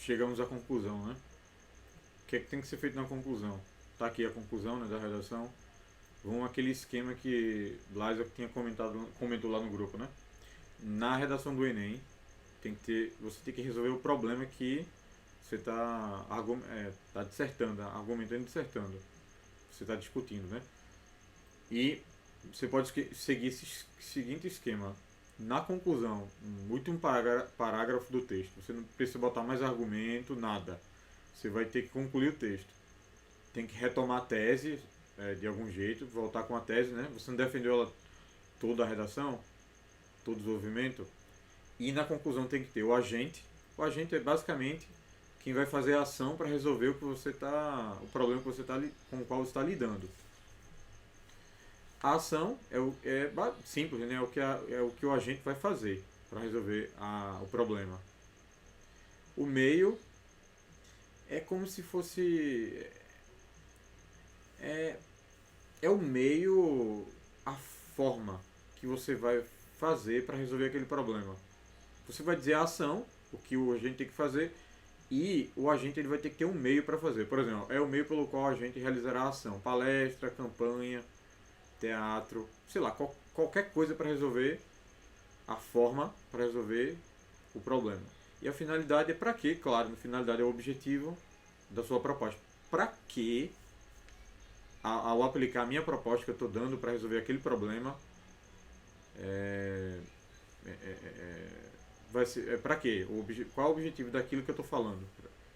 chegamos à conclusão, né? O que é que tem que ser feito na conclusão? Tá aqui a conclusão, né, da redação. Vamos àquele esquema que Liza tinha comentou lá no grupo, né? Na redação do Enem, você tem que resolver o problema que você está tá dissertando, argumentando e dissertando. Você está discutindo, né? E você pode seguir esse seguinte esquema. Na conclusão, no último parágrafo do texto, você não precisa botar mais argumento, nada. Você vai ter que concluir o texto. Tem que retomar a tese de algum jeito, voltar com a tese, né? Você não defendeu ela toda a redação, todo o desenvolvimento. E na conclusão tem que ter o agente. O agente é basicamente quem vai fazer a ação para resolver o problema que você com o qual você está lidando. A ação simples, né? É o que o agente vai fazer para resolver o problema. O meio é como se fosse. É, é o meio, a forma que você vai fazer para resolver aquele problema. Você vai dizer a ação, o que o agente tem que fazer, e o agente ele vai ter que ter um meio para fazer. Por exemplo, é o meio pelo qual a gente realizará a ação. Palestra, campanha, teatro, sei lá, qualquer coisa para resolver a forma, para resolver o problema. E a finalidade é para quê? Claro, a finalidade é o objetivo da sua proposta. Para que, ao aplicar a minha proposta que eu estou dando para resolver aquele problema, é, vai ser para quê? Qual é o objetivo daquilo que eu estou falando?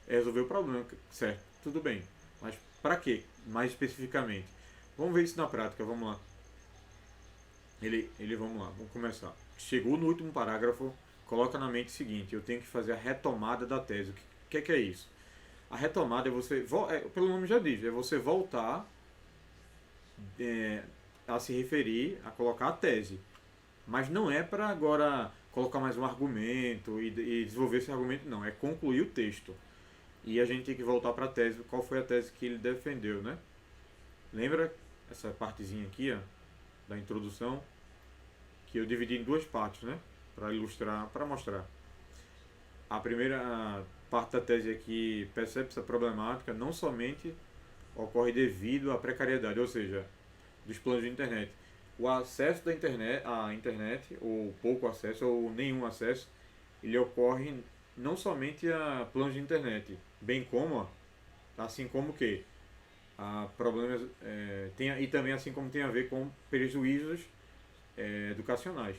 É resolver o problema, certo? Tudo bem. Mas para quê? Mais especificamente. Vamos ver isso na prática, vamos lá. Vamos lá, vamos começar. Chegou no último parágrafo, coloca na mente o seguinte: eu tenho que fazer a retomada da tese. O que é isso? A retomada é você, pelo nome já diz, é você voltar a se referir, a colocar a tese. Mas não é para agora colocar mais um argumento e desenvolver esse argumento, não. É concluir o texto. E a gente tem que voltar para a tese. Qual foi a tese que ele defendeu, né? Lembra essa partezinha aqui, ó, da introdução? Que eu dividi em duas partes, né? Para ilustrar, para mostrar. A primeira parte da tese aqui percebe essa problemática não somente ocorre devido à precariedade, ou seja, dos planos de internet. O acesso da internet, à internet, ou pouco acesso, ou nenhum acesso, ele ocorre não somente a planos de internet, bem como, assim como que problemas e também assim como tem a ver com prejuízos educacionais.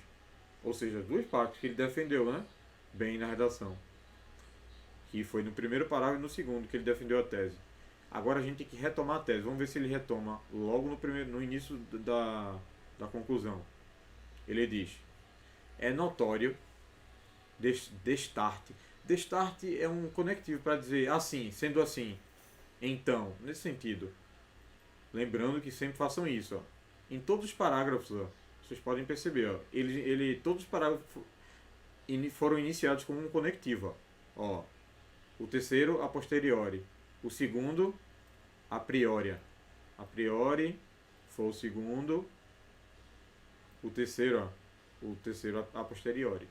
Ou seja, as duas partes que ele defendeu, né? Bem na redação. Que foi no primeiro parágrafo e no segundo que ele defendeu a tese. Agora a gente tem que retomar a tese. Vamos ver se ele retoma logo no início da conclusão. Ele diz: é notório destarte. Destarte é um conectivo para dizer assim, sendo assim, então, nesse sentido. Lembrando que sempre façam isso. Ó. Em todos os parágrafos, ó, vocês podem perceber, ó, todos os parágrafos foram iniciados com um conectivo. Ó. O terceiro, a posteriori. O segundo, a priori. A priori foi o segundo. O terceiro a posteriori.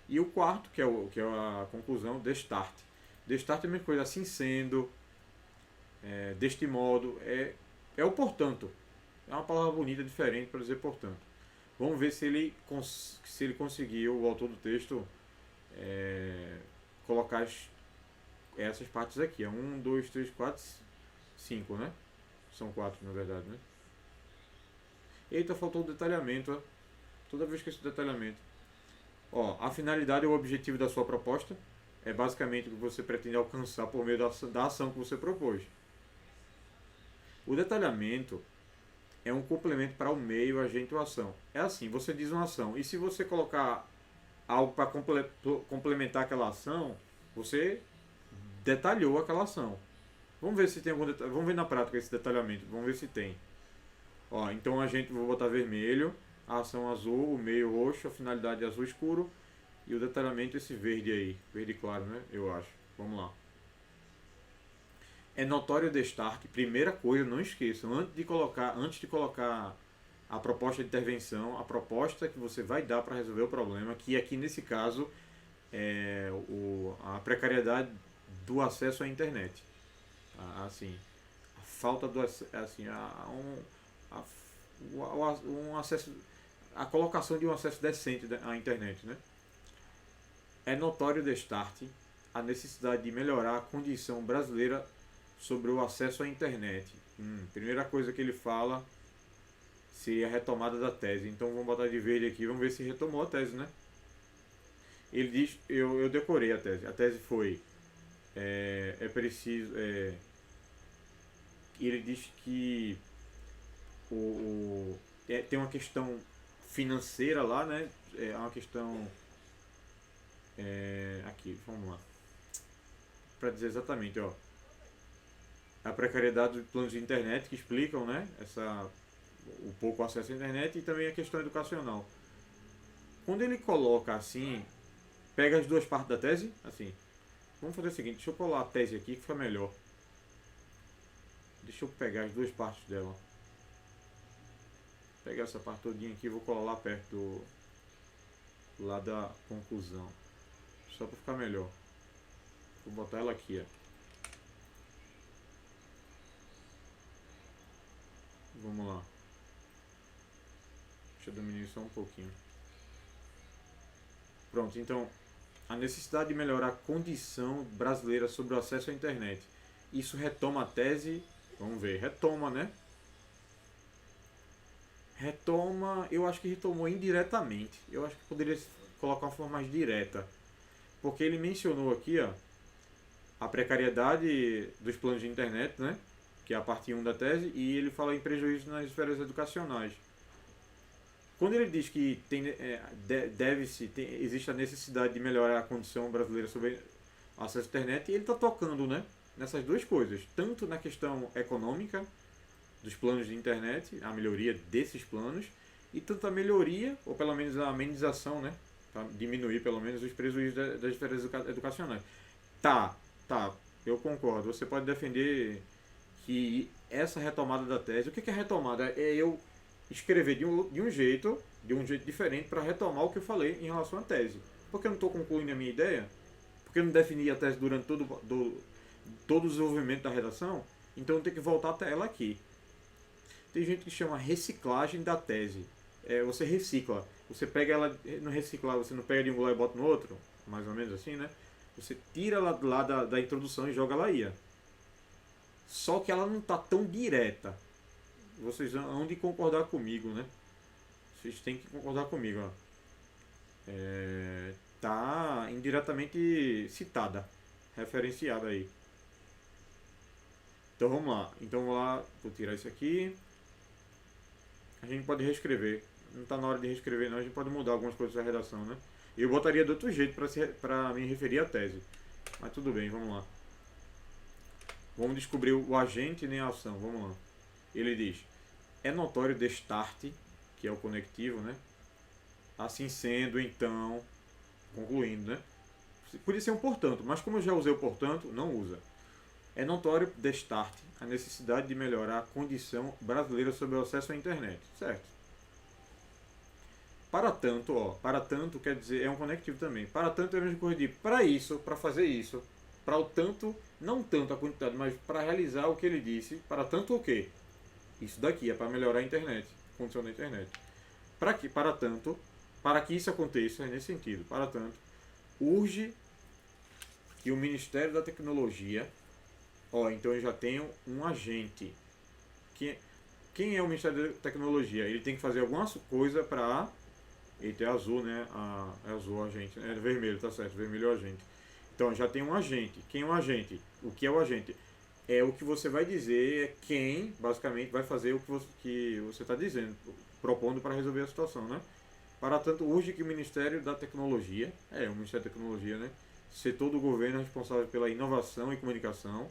E o quarto, que é a conclusão, destarte. Destarte é a mesma coisa, assim sendo, deste modo, é o portanto. É uma palavra bonita, diferente para dizer portanto. Vamos ver se ele conseguiu, o autor do texto, colocar essas partes aqui. 1, 2, 3, 4, 5, né? São 4 na verdade, né? Eita, faltou o detalhamento. Ó. Toda vez que esse detalhamento. Ó, a finalidade ou o objetivo da sua proposta é basicamente o que você pretende alcançar por meio da ação que você propôs. O detalhamento é um complemento para o meio, agente ou ação. É assim, você diz uma ação, e se você colocar algo para complementar aquela ação, você detalhou aquela ação. Vamos ver se tem algum vamos ver na prática esse detalhamento, vamos ver se tem. Ó, então a gente vou botar vermelho, a ação azul, o meio roxo, a finalidade azul escuro e o detalhamento esse verde aí, verde claro, né? Eu acho. Vamos lá. É notório destaque, primeira coisa, não esqueçam, antes de colocar a proposta de intervenção, a proposta que você vai dar para resolver o problema, que aqui nesse caso a precariedade do acesso à internet. Assim, a falta do assim, a, um acesso, a colocação de um acesso decente à internet, né? É notório destarte a necessidade de melhorar a condição brasileira sobre o acesso à internet. Primeira coisa que ele fala seria a retomada da tese. Então vamos botar de verde aqui, vamos ver se retomou a tese, né? Ele diz, eu decorei a tese. A tese foi, é preciso, ele diz que tem uma questão financeira lá, né? É uma questão, aqui, vamos lá, para dizer exatamente, ó, a precariedade dos planos de internet que explicam, né? O pouco acesso à internet e também a questão educacional. Quando ele coloca assim, pega as duas partes da tese, assim, vamos fazer o seguinte, deixa eu colar a tese aqui que fica melhor. Deixa eu pegar as duas partes dela. Vou pegar essa parte todinha aqui e vou colar lá perto lá da conclusão. Só para ficar melhor. Vou botar ela aqui, ó. Vamos lá. Deixa eu diminuir só um pouquinho. Pronto, então, a necessidade de melhorar a condição brasileira sobre o acesso à internet. Isso retoma a tese, vamos ver, retoma, né? Retoma, eu acho que retomou indiretamente. Eu acho que poderia colocar uma forma mais direta. Porque ele mencionou aqui, ó, a precariedade dos planos de internet, né? Que é a parte 1 da tese, e ele fala em prejuízo nas esferas educacionais. Quando ele diz que existe a necessidade de melhorar a condição brasileira sobre acesso à internet, ele está tocando, né, nessas duas coisas, tanto na questão econômica dos planos de internet, a melhoria desses planos, e tanto a melhoria, ou pelo menos a amenização, né, para diminuir pelo menos os prejuízos das esferas educacionais. Tá, eu concordo. Você pode defender que essa retomada da tese, o que é retomada? É eu escrever de um jeito diferente para retomar o que eu falei em relação à tese. Porque eu não estou concluindo a minha ideia, porque eu não defini a tese durante todo o desenvolvimento da redação, então eu tenho que voltar até ela aqui. Tem gente que chama reciclagem da tese. Você recicla. Você pega ela, no reciclar, você não pega de um lugar e bota no outro, mais ou menos assim, né? Você tira ela lá da introdução e joga ela aí. Só que ela não está tão direta. Vocês hão de concordar comigo, né? Vocês têm que concordar comigo, ó. Tá indiretamente citada, referenciada aí. Então vamos lá. Vou tirar isso aqui. A gente pode reescrever. Não está na hora de reescrever não, a gente pode mudar algumas coisas da redação, né? Eu botaria de outro jeito para me referir à tese. Mas tudo bem, vamos lá. Vamos descobrir o agente nem a ação, vamos lá. Ele diz, é notório destarte, que é o conectivo, né? Assim sendo, então, concluindo, né? Podia ser um portanto, mas como eu já usei o portanto, não usa. É notório destarte a necessidade de melhorar a condição brasileira sobre o acesso à internet, certo? Para tanto quer dizer, é um conectivo também. Para tanto é a mesma coisa de para isso, para fazer isso, para o tanto, não tanto a quantidade, mas para realizar o que ele disse, para tanto o quê? Isso daqui é para melhorar a internet, a condição da internet. Para que isso aconteça, é nesse sentido, para tanto, urge que o Ministério da Tecnologia, então eu já tenho um agente. Quem é o Ministério da Tecnologia? Ele tem que fazer alguma coisa para... Eita, é azul, né? É azul o agente. É vermelho, tá certo. Vermelho é o agente. Então já tem um agente. Quem é o agente? O que é o agente? É o que você vai dizer, é quem basicamente vai fazer o que você está dizendo, propondo para resolver a situação, né? Para tanto, urge que o Ministério da Tecnologia, o Ministério da Tecnologia, né? Setor do governo responsável pela inovação e comunicação,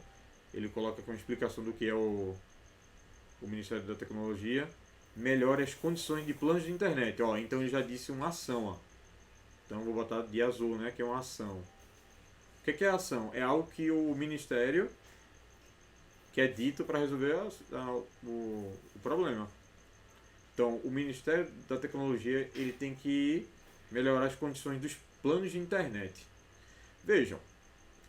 ele coloca com explicação do que é o Ministério da Tecnologia, melhore as condições de planos de internet. Então ele já disse uma ação. Então eu vou botar de azul, né? Que é uma ação. O que é a ação? É algo que o Ministério que é dito para resolver o problema. Então, o Ministério da Tecnologia ele tem que melhorar as condições dos planos de internet. Vejam,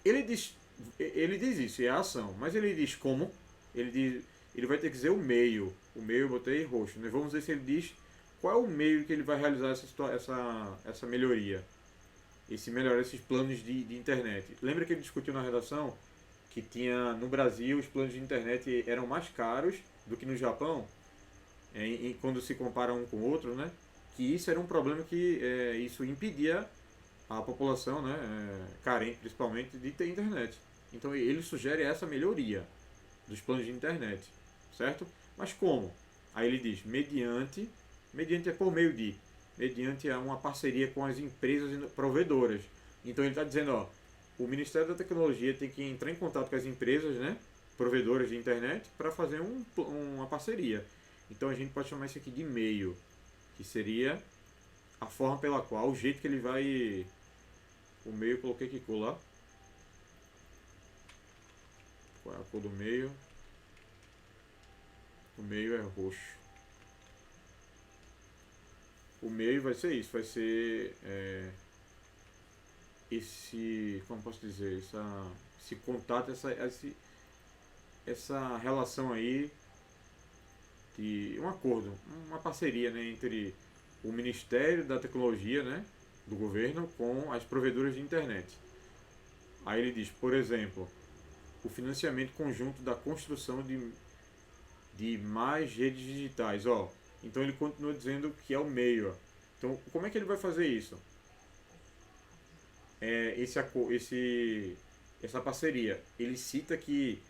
ele diz, ele diz isso, é a ação, mas ele diz como? Ele diz, ele vai ter que dizer o meio. O meio eu botei roxo, né? Vamos ver se ele diz qual é o meio que ele vai realizar essa melhoria. Esse melhorar esses planos de internet. Lembra que ele discutiu na redação que tinha no Brasil os planos de internet eram mais caros do que no Japão, quando se compara um com o outro, né? Que isso era um problema que isso impedia a população, né, carente principalmente, de ter internet. Então ele sugere essa melhoria dos planos de internet, certo? Mas como? Aí ele diz, mediante é por meio de, mediante uma parceria com as empresas provedoras. Então ele está dizendo, ó, o Ministério da Tecnologia tem que entrar em contato com as empresas, né, provedoras de internet, para fazer uma parceria. Então a gente pode chamar isso aqui de meio, que seria a forma pela qual, o jeito que ele vai... O meio eu coloquei que cor lá? Qual é a cor do meio? O meio é roxo. O meio vai ser isso, vai ser esse, como posso dizer, esse contato, essa relação aí de um acordo, uma parceria, né, entre o Ministério da Tecnologia, né, do governo com as provedoras de internet. Aí ele diz, por exemplo, o financiamento conjunto da construção de mais redes digitais. Ó, então ele continua dizendo que é o meio. Ó. Então, como é que ele vai fazer isso? Essa parceria. Ele cita que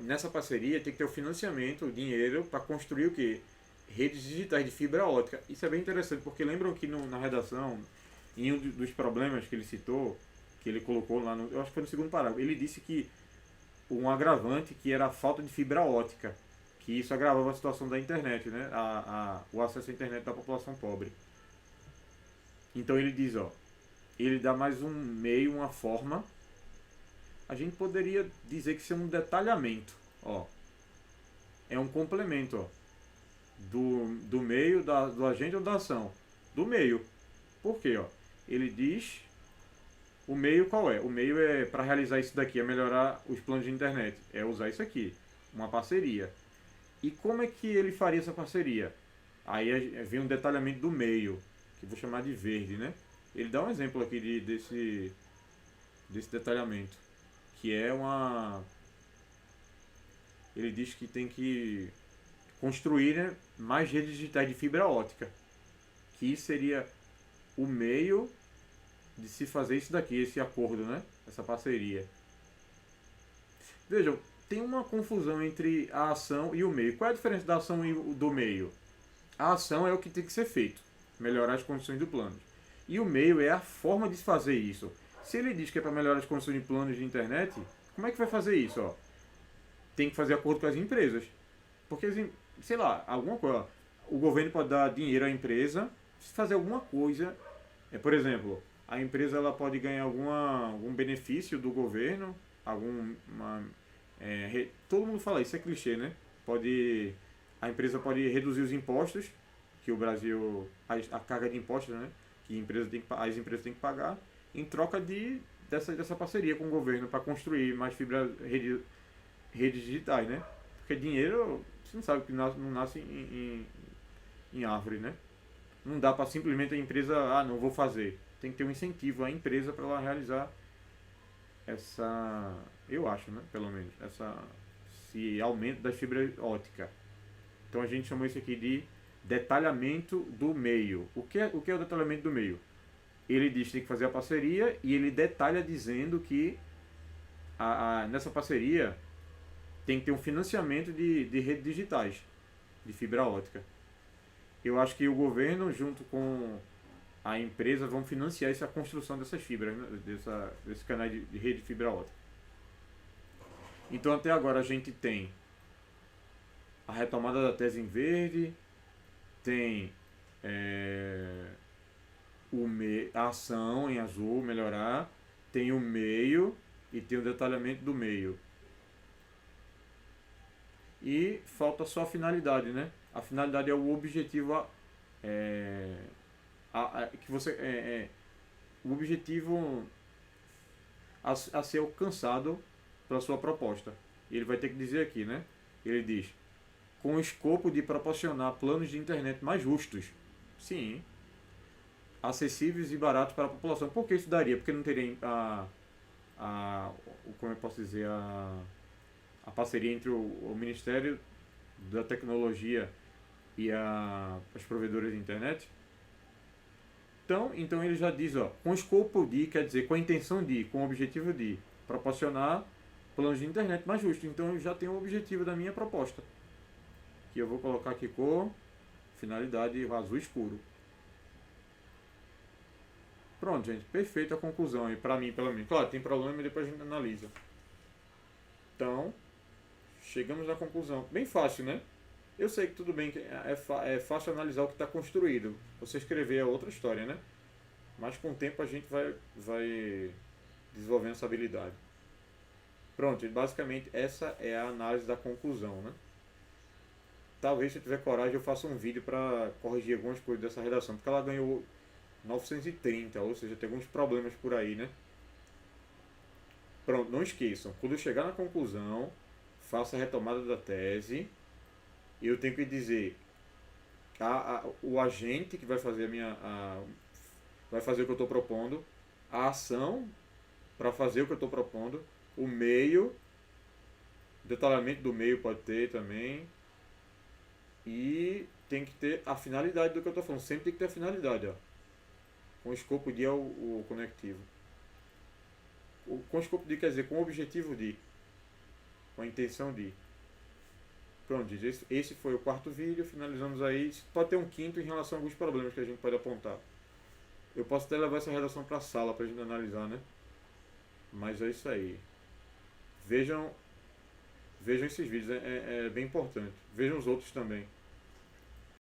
nessa parceria tem que ter o financiamento, o dinheiro para construir o quê? Redes digitais de fibra ótica. Isso é bem interessante, porque lembram que na redação, em um dos problemas que ele citou, que ele colocou lá, eu acho que foi no segundo parágrafo, ele disse que um agravante que era a falta de fibra ótica, que isso agravava a situação da internet, né? O acesso à internet da população pobre. Então ele diz, ó, ele dá mais um meio, uma forma. A gente poderia dizer que isso é um detalhamento, ó. É um complemento, ó, do meio, do agente ou da ação. Do meio. Por quê, ó? Ele diz o meio qual é? O meio é para realizar isso daqui, é melhorar os planos de internet. É usar isso aqui, uma parceria. E como é que ele faria essa parceria? Aí vem um detalhamento do meio, que vou chamar de verde, né? Ele dá um exemplo aqui desse detalhamento, que é ele diz que tem que construir, né, mais redes digitais de fibra ótica, que seria o meio de se fazer isso daqui, esse acordo, né? Essa parceria. Vejam, tem uma confusão entre a ação e o meio. Qual é a diferença da ação e do meio? A ação é o que tem que ser feito, melhorar as condições do plano. E o meio é a forma de se fazer isso. Se ele diz que é para melhorar as condições de planos de internet, como é que vai fazer isso? Ó? Tem que fazer acordo com as empresas. Porque, sei lá, alguma coisa. O governo pode dar dinheiro à empresa, fazer alguma coisa. Por exemplo, a empresa ela pode ganhar algum benefício do governo, todo mundo fala isso, é clichê, né? A empresa pode reduzir os impostos, que o Brasil, a carga de impostos, né? Que as empresas têm que pagar, em troca dessa parceria com o governo para construir mais redes digitais, né? Porque dinheiro, você não sabe que não nasce em árvore, né? Não dá para simplesmente a empresa, não vou fazer. Tem que ter um incentivo à empresa para ela realizar eu acho, né, pelo menos, esse aumento da fibra ótica. Então a gente chamou isso aqui de detalhamento do meio. O que é o detalhamento do meio? Ele diz que tem que fazer a parceria e ele detalha dizendo que nessa parceria tem que ter um financiamento de redes digitais, de fibra ótica. Eu acho que o governo, junto com a empresa, vão financiar essa construção dessas fibras, né? Desse canal de rede de fibra ótica. Então até agora a gente tem a retomada da tese em verde, tem a ação em azul, melhorar, tem o meio e tem o detalhamento do meio. E falta só a finalidade, né? A finalidade é o objetivo que você o objetivo a ser alcançado pela sua proposta. E ele vai ter que dizer aqui, né? Ele diz, com o escopo de proporcionar planos de internet mais justos. Sim, acessíveis e baratos para a população. Por que isso daria? Porque não teria como eu posso dizer, a parceria entre o Ministério da Tecnologia e as provedoras de internet. Então ele já diz, ó, com o escopo de, quer dizer, com a intenção de, com o objetivo de proporcionar planos de internet mais justos. Então eu já tenho o objetivo da minha proposta. Que eu vou colocar aqui cor, finalidade azul escuro. Pronto, gente, perfeita a conclusão. E pra mim, pelo menos. Claro, tem problema e depois a gente analisa. Então, chegamos na conclusão. Bem fácil, né? Eu sei que tudo bem, que é fácil analisar o que está construído. Você escrever é outra história, né? Mas com o tempo a gente vai desenvolvendo essa habilidade. Pronto, basicamente essa é a análise da conclusão, né? Talvez se eu tiver coragem eu faça um vídeo para corrigir algumas coisas dessa redação, porque ela ganhou 930, ou seja, tem alguns problemas por aí, né? Pronto, não esqueçam, quando eu chegar na conclusão, faça a retomada da tese. Eu tenho que dizer o agente que vai fazer vai fazer o que eu estou propondo, a ação para fazer o que eu estou propondo, o meio, detalhamento do meio pode ter também, e tem que ter a finalidade do que eu estou falando. Sempre tem que ter a finalidade, ó, com o escopo de o conectivo. Com o escopo de quer dizer com o objetivo de, com a intenção de. Pronto, gente, esse foi o quarto vídeo, finalizamos aí. Pode ter um quinto em relação a alguns problemas que a gente pode apontar. Eu posso até levar essa redação para a sala para a gente analisar, né? Mas é isso aí. Vejam esses vídeos, é bem importante. Vejam os outros também.